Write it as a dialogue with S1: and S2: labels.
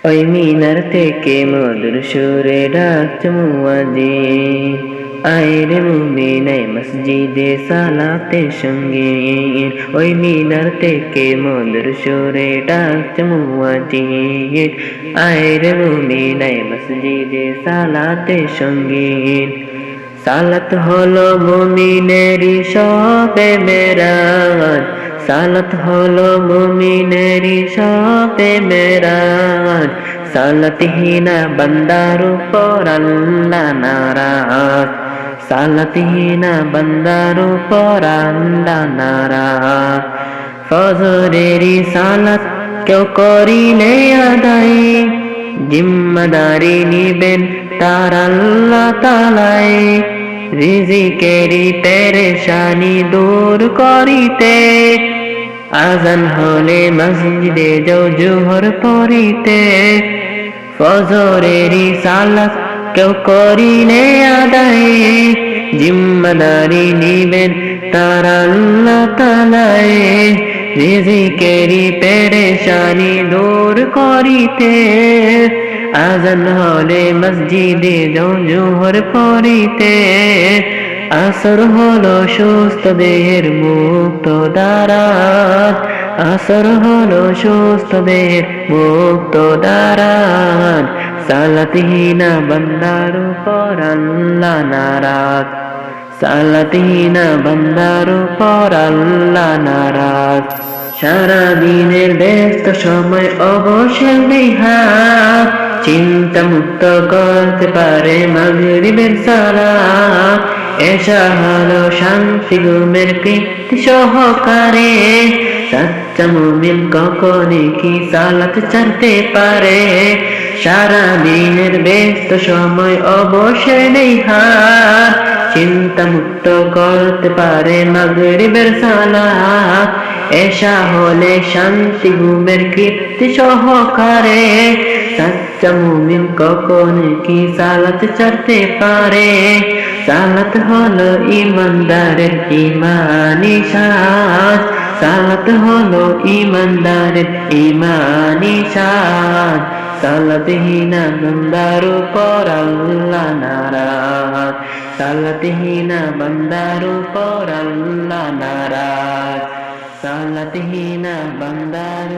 S1: ওই মিনার থেকে মধুর সুরে ডাকছে মুয়াজ্জিন, আয় রে মুমিন আয় মসজিদে সালাতে সঙ্গে। ওই মিনার থেকে মধুর সুরে ডাকছে মুয়াজ্জিন, আয় রে মুমিন আয় মসজিদে সালাতে সঙ্গে। সালাত হলো মুমিনেরই শবে মেরাজ, সালাত হলো মুমিনেরই শবে মেরাজ। সালাতহীনা বান্দার উপর আল্লাহ নারাজ, সালাতহীনা বান্দার উপর আল্লাহ নারাজ। ফজরেরই সালাত কেউ করিলে আদায়, জিম্মাদারি নিবেন তার আল্লাহ তাআলাই। রিজিকেরই পেরেশানি দূর করিতে, আজান হলে মসজিদে যাও জোহর পড়িতে। ফজরেরই সালাত কেউ করিলে আদায়, জিম্মাদারি নিবেন তার আল্লাহ তাআলাই। রিজিকেরই পেরেশানি দূর করিতে, আজান হলে মসজিদে যাও জোহর পড়িতে। আসর হলো সুস্থ দেহের মুক্ত দারাত, আসর হলো সুস্থ দেহের মুক্ত দারাত। সালাতহীনা বান্দার উপর আল্লাহ নারাজ, সালাতহীনা বান্দার উপর আল্লাহ নারাজ। সারা দিনের ব্যস্ত সময় অবসর নেই হাত, চিন্তা মুক্ত করতে পারে মাগরিবের সালাত। এশা হলো শান্তি ঘুমের কীর্তি সহকারে, সাচ্চা মুমিন কখনই কি সালাত ছাড়তে পারে। সারা দিনের ব্যস্ত সময় অবসর নেই হাত, চিন্তা মুক্ত করতে পারে মাগরিবের সালাত। এশা হলে শান্তি ঘুমের কীর্তি সহকারে, সাচ্চা মুমিন কখন কি সালাত ছাড়তে পারে। সালাত হলো ঈমানদারের ঈমানি সাজ, সালাত হলো ঈমানদারের ঈমানি সাজ। সালাতহীনা বান্দার উপর আল্লাহ নারাজ, সালাতহীনা বান্দার উপর আল্লাহ নারাজ, সালাতহীনা বান্দার